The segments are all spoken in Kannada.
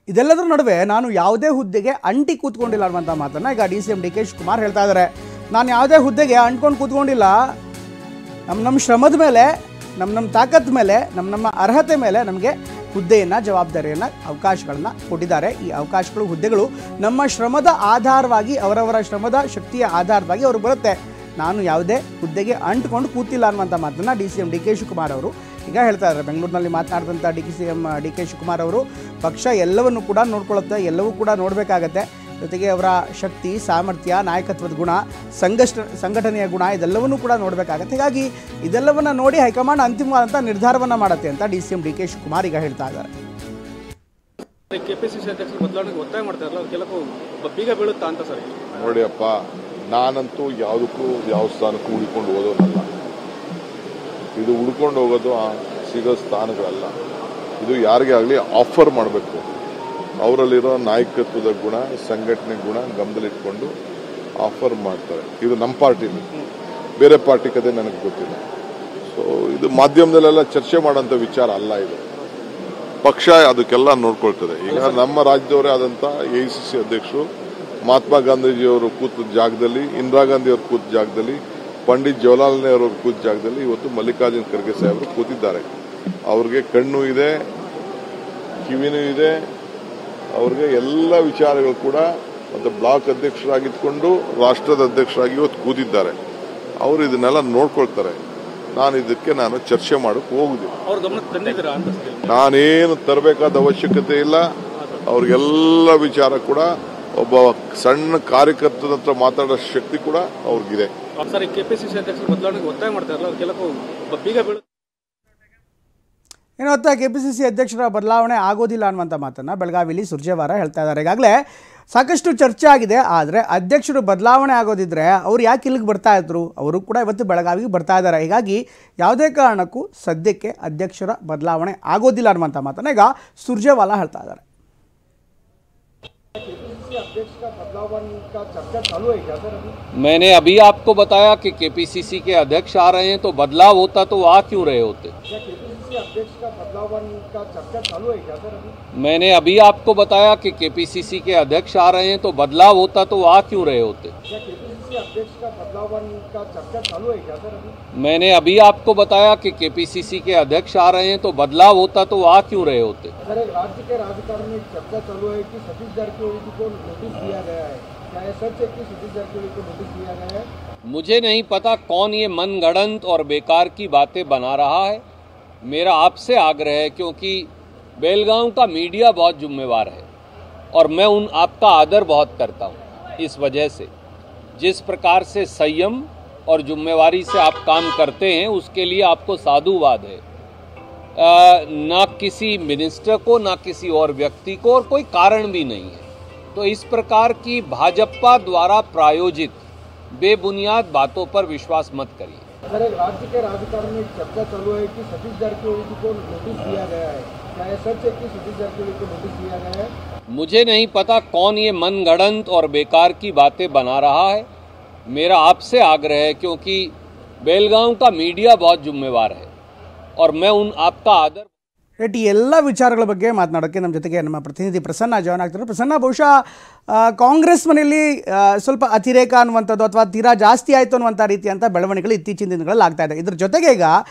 ಇದೆಲ್ಲದರ ನಡುವೆ ನಾನು ಯಾವುದೇ ಹುದ್ದೆಗೆ ಅಂಟಿ ಕೂತ್ಕೊಂಡಿಲ್ಲ ಅನ್ನುವಂಥ ಮಾತನ್ನು ಈಗ DCM DK ಶಿವಕುಮಾರ್ ಹೇಳ್ತಾ ಇದ್ದಾರೆ. ನಾನು ಯಾವುದೇ ಹುದ್ದೆಗೆ ಅಂಟ್ಕೊಂಡು ಕೂತ್ಕೊಂಡಿಲ್ಲ. ನಮ್ಮ ಶ್ರಮದ ಮೇಲೆ, ನಮ್ಮ ತಾಕತ್ ಮೇಲೆ, ನಮ್ಮ ಅರ್ಹತೆ ಮೇಲೆ ನಮಗೆ ಹುದ್ದೆಯನ್ನು, ಜವಾಬ್ದಾರಿಯನ್ನು, ಅವಕಾಶಗಳನ್ನು ಕೊಟ್ಟಿದ್ದಾರೆ. ಈ ಅವಕಾಶಗಳು, ಹುದ್ದೆಗಳು ನಮ್ಮ ಶ್ರಮದ ಆಧಾರವಾಗಿ, ಅವರವರ ಶ್ರಮದ ಶಕ್ತಿಯ ಆಧಾರವಾಗಿ ಅವರು ಬರುತ್ತೆ. ನಾನು ಯಾವುದೇ ಹುದ್ದೆಗೆ ಅಂಟ್ಕೊಂಡು ಕೂತಿಲ್ಲ ಅನ್ನುವಂಥ ಮಾತನ್ನು DCM DK ಶಿವಕುಮಾರ್ ಅವರು ಈಗ ಹೇಳ್ತಾ ಇದ್ದಾರೆ. ಬೆಂಗಳೂರಿನಲ್ಲಿ ಮಾತನಾಡಿದಂಥ DCM DK ಶಿವಕುಮಾರ್ ಅವರು ಪಕ್ಷ ಎಲ್ಲವನ್ನು ಕೂಡ ನೋಡ್ಕೊಳ್ಳುತ್ತೆ, ಎಲ್ಲವೂ ಕೂಡ ನೋಡಬೇಕಾಗತ್ತೆ. ಜೊತೆಗೆ ಅವರ ಶಕ್ತಿ, ಸಾಮರ್ಥ್ಯ, ನಾಯಕತ್ವದ ಗುಣ, ಸಂಘಟನೆಯ ಗುಣ ಇದೆಲ್ಲವನ್ನೂ ಕೂಡ ನೋಡಬೇಕಾಗತ್ತೆ. ಹೀಗಾಗಿ ಇದೆಲ್ಲವನ್ನು ನೋಡಿ ಹೈಕಮಾಂಡ್ ಅಂತಿಮವಾದಂಥ ನಿರ್ಧಾರವನ್ನು ಮಾಡುತ್ತೆ ಅಂತ DCM DK ಶಿವಕುಮಾರ್ ಈಗ ಹೇಳ್ತಾ ಇದ್ದಾರೆ. ಕೆಪಿಸಿಸಿ ಅಧ್ಯಕ್ಷರು ಬದಲಾವಣೆಗೆ ಒತ್ತಾಯ ಮಾಡ್ತಾರಲ್ಲ, ಕೆಲವು ಬೀಗ ಬೀಳುತ್ತಾ ಅಂತ ಸರ್? ನೋಡಿಯಪ್ಪ, ನಾನಂತೂ ಯಾವುದಕ್ಕೂ ಯಾವ ಸ್ಥಾನಕ್ಕೂ ಹುಡ್ಕೊಂಡು ಹೋಗೋನಲ್ಲ. ಇದು ಹುಡ್ಕೊಂಡು ಹೋಗೋದು ಸಿಗೋ ಸ್ಥಾನಗಳಲ್ಲ. ಇದು ಯಾರಿಗೇ ಆಗಲಿ ಆಫರ್ ಮಾಡಬೇಕು. ಅವರಲ್ಲಿರೋ ನಾಯಕತ್ವದ ಗುಣ, ಸಂಘಟನೆ ಗುಣ ಗಮನದಲ್ಲಿಟ್ಕೊಂಡು ಆಫರ್ ಮಾಡ್ತಾರೆ. ಇದು ನಮ್ಮ ಪಾರ್ಟಿಲಿ, ಬೇರೆ ಪಾರ್ಟಿ ಕತೆ ನನಗೆ ಗೊತ್ತಿಲ್ಲ. ಸೊ ಇದು ಮಾಧ್ಯಮದಲ್ಲೆಲ್ಲ ಚರ್ಚೆ ಮಾಡೋಂಥ ವಿಚಾರ ಅಲ್ಲ. ಇದು ಪಕ್ಷ ಅದಕ್ಕೆಲ್ಲ ನೋಡ್ಕೊಳ್ತದೆ. ಈಗ ನಮ್ಮ ರಾಜ್ಯದವರೇ ಆದಂಥ AICC ಅಧ್ಯಕ್ಷರು ಮಹಾತ್ಮ ಗಾಂಧೀಜಿಯವರು ಕೂತ ಜಾಗದಲ್ಲಿ, ಇಂದಿರಾ ಗಾಂಧಿ ಅವರು ಕೂತ ಜಾಗದಲ್ಲಿ, ಪಂಡಿತ್ ಜವಾಹರ್ಲಾಲ್ ನೆಹರು ಅವರು ಕೂತ ಜಾಗದಲ್ಲಿ ಇವತ್ತು ಮಲ್ಲಿಕಾರ್ಜುನ್ ಖರ್ಗೆ ಸಾಹೇಬರು ಕೂತಿದ್ದಾರೆ. ಅವ್ರಿಗೆ ಕಣ್ಣು ಇದೆ, ಕಿವಿನೂ ಇದೆ. ಅವ್ರಿಗೆ ಎಲ್ಲ ವಿಚಾರಗಳು ಕೂಡ, ಮತ್ತು ಬ್ಲಾಕ್ ಅಧ್ಯಕ್ಷರಾಗಿದ್ಕೊಂಡು ರಾಷ್ಟ್ರದ ಅಧ್ಯಕ್ಷರಾಗಿ ಇವತ್ತು ಕೂತಿದ್ದಾರೆ. ಅವರು ಇದನ್ನೆಲ್ಲ ನೋಡ್ಕೊಳ್ತಾರೆ. ನಾನು ಚರ್ಚೆ ಮಾಡೋಕೆ ಹೋಗುದಿಲ್ಲ. ನಾನೇನು ತರಬೇಕಾದ ಅವಶ್ಯಕತೆ ಇಲ್ಲ. ಅವ್ರಿಗೆಲ್ಲ ವಿಚಾರ ಕೂಡ, ಒಬ್ಬ ಸಣ್ಣ ಕಾರ್ಯಕರ್ತನ ಹತ್ರ ಮಾತಾಡೋ ಶಕ್ತಿ ಕೂಡ ಅವ್ರಿಗಿದೆ. ಕೆಪಿಸಿಸಿ ಅಧ್ಯಕ್ಷರು ಬದಲಾವಣೆಗೆ ಒತ್ತಾಯ ಮಾಡ್ತಾರಲ್ಲ, ಕೆಲವು ಬೀಗ ಬೀಳು ಏನು ಹೊತ್ತ KPCC ಅಧ್ಯಕ್ಷರ ಬದಲಾವಣೆ ಆಗೋದಿಲ್ಲ ಅನ್ನುವಂಥ ಮಾತನ್ನು ಬೆಳಗಾವಿಯಲ್ಲಿ ಸುರ್ಜೇವಾಲ ಹೇಳ್ತಾ ಇದ್ದಾರೆ. ಈಗಾಗಲೇ ಸಾಕಷ್ಟು ಚರ್ಚೆ ಆಗಿದೆ. ಆದರೆ ಅಧ್ಯಕ್ಷರು ಬದಲಾವಣೆ ಆಗೋದಿದ್ರೆ ಅವ್ರು ಯಾಕೆ ಇಲ್ಲಿಗೆ ಬರ್ತಾ ಇದ್ರು? ಅವರು ಕೂಡ ಇವತ್ತು ಬೆಳಗಾವಿಗೆ ಬರ್ತಾ ಇದ್ದಾರೆ. ಹೀಗಾಗಿ ಯಾವುದೇ ಕಾರಣಕ್ಕೂ ಸದ್ಯಕ್ಕೆ ಅಧ್ಯಕ್ಷರ ಬದಲಾವಣೆ ಆಗೋದಿಲ್ಲ ಅನ್ನುವಂಥ ಮಾತನ್ನು ಈಗ ಸುರ್ಜೇವಾಲ ಹೇಳ್ತಾ ಇದ್ದಾರೆ. मैंने अभी आपको बताया कि KPCC के अध्यक्ष आ रहे हैं, तो बदलाव होता तो आ क्यों रहे होते? मैंने अभी आपको बताया कि KPCC के अध्यक्ष आ रहे हैं, तो बदलाव होता तो आ क्यों रहे होते? मैंने अभी आपको बताया कि KPCC के अध्यक्ष आ रहे हैं, तो बदलाव होता तो आ क्यों रहे होते? राज्य के राजकारण में चर्चा चालू है कि सतीश जारकिहोली को नोटिस दिया गया है। क्या ये सच है कि सतीश जारकिहोली को नोटिस दिया गया है? मुझे नहीं पता कौन ये मनगढ़ंत और बेकार की बातें बना रहा है। मेरा आपसे आग्रह है, क्योंकि बेलगांव का मीडिया बहुत जिम्मेवार है और मैं आपका आदर बहुत करता हूँ। इस वजह से जिस प्रकार से संयम और जिम्मेवारी से आप काम करते हैं, उसके लिए आपको साधुवाद है। ना किसी मिनिस्टर को, ना किसी और व्यक्ति को, और कोई कारण भी नहीं है। तो इस प्रकार की भाजपा द्वारा प्रायोजित बेबुनियाद बातों पर विश्वास मत करिए। सर, राज्य के राजकारण में चर्चा चालू है कि सतीश जारकिहोली को नोटिस दिया गया है। क्या ये सच है कि सतीश जारकिहोली को नोटिस दिया गया है? मुझे नहीं पता कौन ये मनगढ़ंत और बेकार की बातें बना रहा है। मेरा आपसे आग्रह है, क्योंकि बेलगांव का मीडिया बहुत जिम्मेवार है और मैं आपका आदर। ರೈಟ್, ಈ ಎಲ್ಲ ವಿಚಾರಗಳ ಬಗ್ಗೆ ಮಾತನಾಡೋಕ್ಕೆ ನಮ್ಮ ಜೊತೆಗೆ ನಮ್ಮ ಪ್ರತಿನಿಧಿ ಪ್ರಸನ್ನ ಜಾಯ್ನ್ ಆಗ್ತಾರೆ. ಪ್ರಸನ್ನ, ಬಹುಶಃ ಕಾಂಗ್ರೆಸ್ ಮನೆಯಲ್ಲಿ ಸ್ವಲ್ಪ ಅತಿರೇಕ ಅನ್ನುವಂಥದ್ದು ಅಥವಾ ತೀರಾ ಜಾಸ್ತಿ ಆಯಿತು ಅನ್ನುವಂಥ ರೀತಿಯಂಥ ಬೆಳವಣಿಗೆಗಳು ಇತ್ತೀಚಿನ ದಿನಗಳಲ್ಲಿ ಆಗ್ತಾ ಇದೆ. ಇದ್ರ ಜೊತೆಗೆ ಈಗ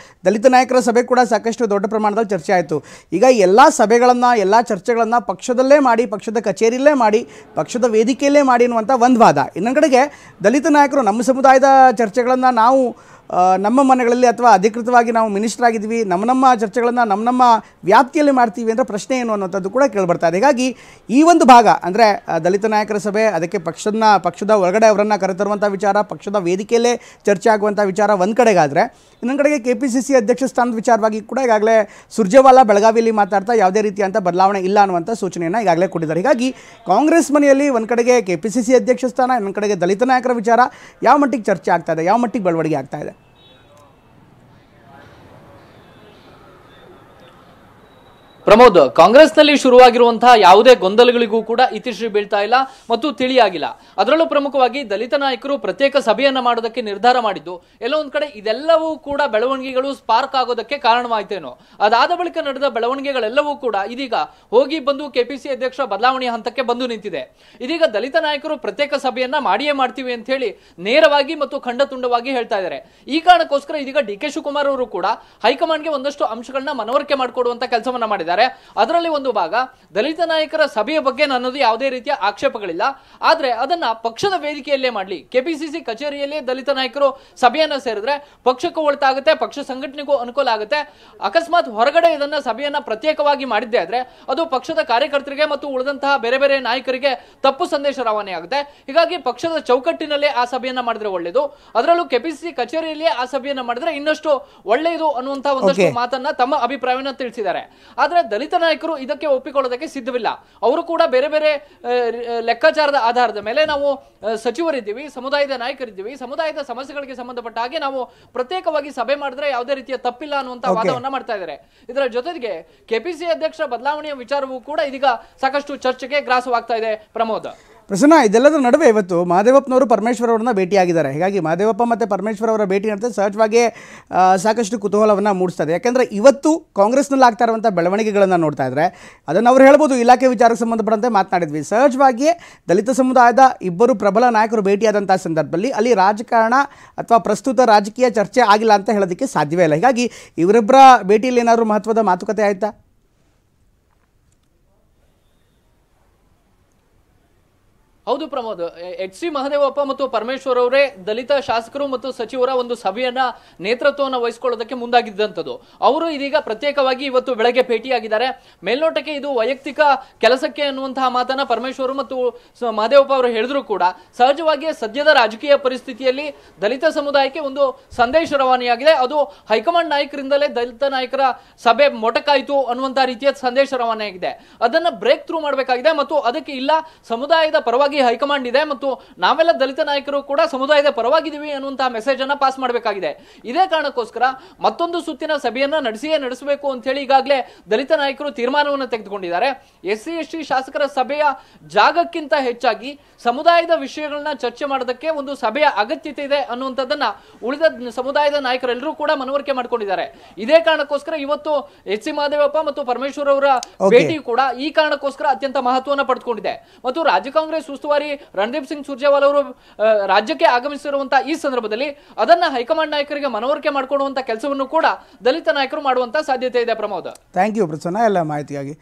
ದಲಿತ ನಾಯಕರ ಸಭೆ ಕೂಡ ಸಾಕಷ್ಟು ದೊಡ್ಡ ಪ್ರಮಾಣದಲ್ಲಿ ಚರ್ಚೆ ಆಯಿತು. ಈಗ ಎಲ್ಲ ಸಭೆಗಳನ್ನು, ಎಲ್ಲ ಚರ್ಚೆಗಳನ್ನು ಪಕ್ಷದಲ್ಲೇ ಮಾಡಿ, ಪಕ್ಷದ ಕಚೇರಿಯಲ್ಲೇ ಮಾಡಿ, ಪಕ್ಷದ ವೇದಿಕೆಯಲ್ಲೇ ಮಾಡಿ ಅನ್ನುವಂಥ ಒಂದು ವಾದ. ಇನ್ನೊಂದು ಕಡೆಗೆ ದಲಿತ ನಾಯಕರು ನಮ್ಮ ಸಮುದಾಯದ ಚರ್ಚೆಗಳನ್ನು ನಾವು ನಮ್ಮ ಮನೆಗಳಲ್ಲಿ ಅಥವಾ ಅಧಿಕೃತವಾಗಿ ನಾವು ಮಿನಿಸ್ಟರ್ ಆಗಿದ್ವಿ, ನಮ್ಮ ಚರ್ಚೆಗಳನ್ನು ನಮ್ಮ ವ್ಯಾಪ್ತಿಯಲ್ಲಿ ಮಾಡ್ತೀವಿ ಅಂದರೆ ಪ್ರಶ್ನೆ ಏನು ಅನ್ನೋಂಥದ್ದು ಕೂಡ ಕೇಳಿಬರ್ತಾ ಇದೆ. ಹೀಗಾಗಿ ಈ ಒಂದು ಭಾಗ ಅಂದರೆ ದಲಿತ ನಾಯಕರ ಸಭೆ, ಅದಕ್ಕೆ ಪಕ್ಷದ ಒಳಗಡೆ ಅವರನ್ನು ಕರೆತರುವಂಥ ವಿಚಾರ, ಪಕ್ಷದ ವೇದಿಕೆಯಲ್ಲೇ ಚರ್ಚೆ ಆಗುವಂಥ ವಿಚಾರ ಒಂದು ಕಡೆಗಾದರೆ, ಇನ್ನೊಂದು ಕಡೆಗೆ KPCC ಅಧ್ಯಕ್ಷ ಸ್ಥಾನದ ವಿಚಾರವಾಗಿ ಕೂಡ ಈಗಾಗಲೇ ಸುರ್ಜೇವಾಲ ಬೆಳಗಾವಿಯಲ್ಲಿ ಮಾತಾಡ್ತಾ ಯಾವುದೇ ರೀತಿಯಂಥ ಬದಲಾವಣೆ ಇಲ್ಲ ಅನ್ನುವಂಥ ಸೂಚನೆಯನ್ನು ಈಗಾಗಲೇ ಕೊಟ್ಟಿದ್ದಾರೆ. ಹೀಗಾಗಿ ಕಾಂಗ್ರೆಸ್ ಮನೆಯಲ್ಲಿ ಒಂದು ಕಡೆಗೆ KPCC ಅಧ್ಯಕ್ಷ ಸ್ಥಾನ, ಇನ್ನೊಂದು ಕಡೆಗೆ ದಲಿತ ನಾಯಕರ ವಿಚಾರ ಯಾವ ಮಟ್ಟಿಗೆ ಚರ್ಚೆ ಆಗ್ತಾ ಇದೆ, ಯಾವ ಮಟ್ಟಿಗೆ ಬೆಳವಣಿಗೆ ಆಗ್ತಾ ಇದೆ? ಪ್ರಮೋದ್, ಕಾಂಗ್ರೆಸ್ನಲ್ಲಿ ಶುರುವಾಗಿರುವಂತಹ ಯಾವುದೇ ಗೊಂದಲಗಳಿಗೂ ಕೂಡ ಇತಿಶ್ರೀ ಬೀಳ್ತಾ ಇಲ್ಲ ಮತ್ತು ತಿಳಿಯಾಗಿಲ್ಲ. ಅದರಲ್ಲೂ ಪ್ರಮುಖವಾಗಿ ದಲಿತ ನಾಯಕರು ಪ್ರತ್ಯೇಕ ಸಭೆಯನ್ನ ಮಾಡೋದಕ್ಕೆ ನಿರ್ಧಾರ ಮಾಡಿದ್ದು ಎಲ್ಲೋ ಒಂದ್ ಕಡೆ ಇದೆಲ್ಲವೂ ಕೂಡ ಬೆಳವಣಿಗೆಗಳು ಸ್ಪಾರ್ಕ್ ಆಗೋದಕ್ಕೆ ಕಾರಣವಾಯ್ತೇನೋ. ಅದಾದ ಬಳಿಕ ನಡೆದ ಬೆಳವಣಿಗೆಗಳೆಲ್ಲವೂ ಕೂಡ ಇದೀಗ ಹೋಗಿ ಬಂದು ಕೆಪಿಸಿ ಅಧ್ಯಕ್ಷ ಬದಲಾವಣೆಯ ಹಂತಕ್ಕೆ ಬಂದು ನಿಂತಿದೆ. ಇದೀಗ ದಲಿತ ನಾಯಕರು ಪ್ರತ್ಯೇಕ ಸಭೆಯನ್ನ ಮಾಡಿಯೇ ಮಾಡ್ತೀವಿ ಅಂತ ಹೇಳಿ ನೇರವಾಗಿ ಮತ್ತು ಖಂಡತುಂಡವಾಗಿ ಹೇಳ್ತಾ ಇದ್ದಾರೆ. ಈ ಕಾರಣಕ್ಕೋಸ್ಕರ ಇದೀಗ ಡಿ ಕೆ ಶಿವಕುಮಾರ್ ಅವರು ಕೂಡ ಹೈಕಮಾಂಡ್ಗೆ ಒಂದಷ್ಟು ಅಂಶಗಳನ್ನ ಮನವರಿಕೆ ಮಾಡಿಕೊಡುವಂತ ಕೆಲಸವನ್ನ ಮಾಡಿದ್ದಾರೆ. ಅದರಲ್ಲಿ ಒಂದು ಭಾಗ ದಲಿತ ನಾಯಕರ ಸಭೆಯ ಬಗ್ಗೆ ನನ್ನದು ಯಾವುದೇ ರೀತಿಯ ಆಕ್ಷೇಪಗಳಿಲ್ಲ, ಆದ್ರೆ ಅದನ್ನ ಪಕ್ಷದ ವೇದಿಕೆಯಲ್ಲೇ ಮಾಡಲಿ. ಕೆಪಿಸಿಸಿ ಕಚೇರಿಯಲ್ಲೇ ದಲಿತ ನಾಯಕರು ಸಭೆಯನ್ನ ಸೇರಿದ್ರೆ ಪಕ್ಷಕ್ಕೂ ಒಳಿತಾಗುತ್ತೆ, ಪಕ್ಷ ಸಂಘಟನೆಗೂ ಅನುಕೂಲ ಆಗುತ್ತೆ. ಅಕಸ್ಮಾತ್ ಹೊರಗಡೆ ಇದನ್ನ ಸಭೆಯನ್ನ ಪ್ರತ್ಯೇಕವಾಗಿ ಮಾಡಿದ್ದೆ ಆದ್ರೆ ಅದು ಪಕ್ಷದ ಕಾರ್ಯಕರ್ತರಿಗೆ ಮತ್ತು ಉಳಿದಂತಹ ಬೇರೆ ಬೇರೆ ನಾಯಕರಿಗೆ ತಪ್ಪು ಸಂದೇಶ ರವಾನೆ ಆಗುತ್ತೆ. ಹೀಗಾಗಿ ಪಕ್ಷದ ಚೌಕಟ್ಟಿನಲ್ಲೇ ಆ ಸಭೆಯನ್ನ ಮಾಡಿದ್ರೆ ಒಳ್ಳೆಯದು. ಅದರಲ್ಲೂ ಕೆಪಿಸಿಸಿ ಕಚೇರಿಯಲ್ಲೇ ಆ ಸಭೆಯನ್ನ ಮಾಡಿದ್ರೆ ಇನ್ನಷ್ಟು ಒಳ್ಳೆಯದು ಅನ್ನುವಂತಹ ಒಂದಷ್ಟು ಮಾತನ್ನ ತಮ್ಮ ಅಭಿಪ್ರಾಯವನ್ನ ತಿಳಿಸಿದ್ದಾರೆ. ಆದ್ರೆ ದಲಿತ ನಾಯಕರು ಇದಕ್ಕೆ ಒಪ್ಪಿಕೊಳ್ಳೋದಕ್ಕೆ ಸಿದ್ಧವಿಲ್ಲ. ಅವರು ಕೂಡ ಬೇರೆ ಬೇರೆ ಲೆಕ್ಕಾಚಾರದ ಆಧಾರದ ಮೇಲೆ ನಾವು ಸಚಿವರಿದ್ದೀವಿ, ಸಮುದಾಯದ ನಾಯಕರಿದ್ದೀವಿ, ಸಮುದಾಯದ ಸಮಸ್ಯೆಗಳಿಗೆ ಸಂಬಂಧಪಟ್ಟ ಹಾಗೆ ನಾವು ಪ್ರತ್ಯೇಕವಾಗಿ ಸಭೆ ಮಾಡಿದ್ರೆ ಯಾವುದೇ ರೀತಿಯ ತಪ್ಪಿಲ್ಲ ಅನ್ನುವಂತ ವಾದವನ್ನ ಮಾಡ್ತಾ ಇದ್ದಾರೆ. ಇದರ ಜೊತೆಗೆ ಕೆಪಿಸಿ ಅಧ್ಯಕ್ಷ ಬದಲಾವಣೆಯ ವಿಚಾರವೂ ಕೂಡ ಇದೀಗ ಸಾಕಷ್ಟು ಚರ್ಚೆಗೆ ಗ್ರಾಸವಾಗ್ತಾ ಇದೆ. ಪ್ರಮೋದ್, ಪ್ರಸನ್ನ, ಇದೆಲ್ಲದರ ನಡುವೆ ಇವತ್ತು ಮಹದೇವಪ್ಪನವರು ಪರಮೇಶ್ವರ್ ಅವರನ್ನ ಭೇಟಿಯಾಗಿದ್ದಾರೆ. ಹೀಗಾಗಿ ಮಹದೇವಪ್ಪ ಮತ್ತು ಪರಮೇಶ್ವರ್ ಅವರ ಭೇಟಿ ನಡೆದ ಸಹಜವಾಗಿ ಸಾಕಷ್ಟು ಕುತೂಹಲವನ್ನು ಮೂಡಿಸ್ತದೆ. ಯಾಕೆಂದರೆ ಇವತ್ತು ಕಾಂಗ್ರೆಸ್ನಲ್ಲಿ ಆಗ್ತಾ ಇರುವಂಥ ಬೆಳವಣಿಗೆಗಳನ್ನು ನೋಡ್ತಾ ಇದ್ದರೆ ಅದನ್ನು ಅವ್ರು ಹೇಳ್ಬೋದು ಇಲಾಖೆ ವಿಚಾರಕ್ಕೆ ಸಂಬಂಧಪಟ್ಟಂತೆ ಮಾತನಾಡಿದ್ವಿ. ಸಹಜವಾಗಿಯೇ ದಲಿತ ಸಮುದಾಯದ ಇಬ್ಬರು ಪ್ರಬಲ ನಾಯಕರು ಭೇಟಿಯಾದಂಥ ಸಂದರ್ಭದಲ್ಲಿ ಅಲ್ಲಿ ರಾಜಕಾರಣ ಅಥವಾ ಪ್ರಸ್ತುತ ರಾಜಕೀಯ ಚರ್ಚೆ ಆಗಿಲ್ಲ ಅಂತ ಹೇಳೋದಕ್ಕೆ ಸಾಧ್ಯವೇ ಇಲ್ಲ. ಹೀಗಾಗಿ ಇವರಿಬ್ಬರ ಭೇಟಿಯಲ್ಲಿ ಏನಾದರೂ ಮಹತ್ವದ ಮಾತುಕತೆ ಆಯಿತಾ? ಹೌದು ಪ್ರಮೋದ್, ಎಚ್ ಸಿ ಮಹದೇವಪ್ಪ ಮತ್ತು ಪರಮೇಶ್ವರ್ ಅವರೇ ದಲಿತ ಶಾಸಕರು ಮತ್ತು ಸಚಿವರ ಒಂದು ಸಭೆಯನ್ನ ನೇತೃತ್ವವನ್ನು ವಹಿಸಿಕೊಳ್ಳೋದಕ್ಕೆ ಮುಂದಾಗಿದ್ದಂಥದ್ದು. ಅವರು ಇದೀಗ ಪ್ರತ್ಯೇಕವಾಗಿ ಇವತ್ತು ಬೆಳಗ್ಗೆ ಭೇಟಿಯಾಗಿದ್ದಾರೆ. ಮೇಲ್ನೋಟಕ್ಕೆ ಇದು ವೈಯಕ್ತಿಕ ಕೆಲಸಕ್ಕೆ ಅನ್ನುವಂತಹ ಮಾತನ್ನ ಪರಮೇಶ್ವರ್ ಮತ್ತು ಮಹದೇವಪ್ಪ ಅವರು ಹೇಳಿದ್ರು ಕೂಡ ಸಹಜವಾಗಿ ಸದ್ಯದ ರಾಜಕೀಯ ಪರಿಸ್ಥಿತಿಯಲ್ಲಿ ದಲಿತ ಸಮುದಾಯಕ್ಕೆ ಒಂದು ಸಂದೇಶ ರವಾನೆಯಾಗಿದೆ. ಅದು ಹೈಕಮಾಂಡ್ ನಾಯಕರಿಂದಲೇ ದಲಿತ ನಾಯಕರ ಸಭೆ ಮೊಟಕಾಯಿತು ಅನ್ನುವಂತಹ ರೀತಿಯ ಸಂದೇಶ ರವಾನೆಯಾಗಿದೆ. ಅದನ್ನ ಬ್ರೇಕ್ ಥ್ರೂ ಮಾಡಬೇಕಾಗಿದೆ ಮತ್ತು ಅದಕ್ಕೆ ಇಲ್ಲ ಸಮುದಾಯದ ಪರವಾಗಿ ಹೈಕಮಾಂಡ್ ಇದೆ ಮತ್ತು ನಾವೆಲ್ಲ ದಲಿತ ನಾಯಕರು ಕೂಡ ಸಮುದಾಯದ ಪರವಾಗಿದ್ದೀವಿ ಅನ್ನುವಂತಹ ಮೆಸೇಜ್ ಅನ್ನ ಪಾಸ್ ಮಾಡಬೇಕಾಗಿದೆ. ಇದೇ ಕಾರಣಕ್ಕೋಸ್ಕರ ಮತ್ತೊಂದು ಸುತ್ತಿನ ಸಭೆಯನ್ನ ನಡೆಸಬೇಕು ಅಂತ ಹೇಳಿ ಈಗಾಗಲೇ ದಲಿತ ನಾಯಕರು ತೀರ್ಮಾನವನ್ನು ತೆಗೆದುಕೊಂಡಿದ್ದಾರೆ. SC ST ಶಾಸಕರ ಸಭೆಯ ಜಾಗಕ್ಕಿಂತ ಹೆಚ್ಚಾಗಿ ಸಮುದಾಯದ ವಿಷಯಗಳನ್ನ ಚರ್ಚೆ ಮಾಡೋದಕ್ಕೆ ಒಂದು ಸಭೆಯ ಅಗತ್ಯತೆ ಇದೆ ಅನ್ನುವಂಥದ್ದನ್ನ ಉಳಿದ ಸಮುದಾಯದ ನಾಯಕರೆಲ್ಲರೂ ಕೂಡ ಮನವರಿಕೆ ಮಾಡಿಕೊಂಡಿದ್ದಾರೆ. ಇದೇ ಕಾರಣಕ್ಕೋಸ್ಕರ ಇವತ್ತು ಎಚ್ ಸಿ ಮಹದೇವಪ್ಪ ಮತ್ತು ಪರಮೇಶ್ವರ್ ಅವರ ಭೇಟಿ ಕೂಡ ಈ ಕಾರಣಕ್ಕೋಸ್ಕರ ಅತ್ಯಂತ ಮಹತ್ವವನ್ನು ಪಡೆದುಕೊಂಡಿದೆ. ಮತ್ತು ರಾಜ್ಯ ಕಾಂಗ್ರೆಸ್ ಉಸ್ತುವಾರಿ ರಣದೀಪ್ ಸಿಂಗ್ ಸುರ್ಜೇವಾಲಾ ಅವರು ರಾಜ್ಯಕ್ಕೆ ಆಗಮಿಸಿರುವಂತಹ ಈ ಸಂದರ್ಭದಲ್ಲಿ ಅದನ್ನ ಹೈಕಮಾಂಡ್ ನಾಯಕರಿಗೆ ಮನವರಿಕೆ ಮಾಡಿಕೊಡುವಂತ ಕೆಲಸವನ್ನು ಕೂಡ ದಲಿತ ನಾಯಕರು ಮಾಡುವಂತ ಸಾಧ್ಯತೆ ಇದೆ. ಪ್ರಮೋದ್, ಥ್ಯಾಂಕ್ ಯು ಪ್ರಸನ್ನ ಎಲ್ಲ ಮಾಹಿತಿಯಾಗಿ.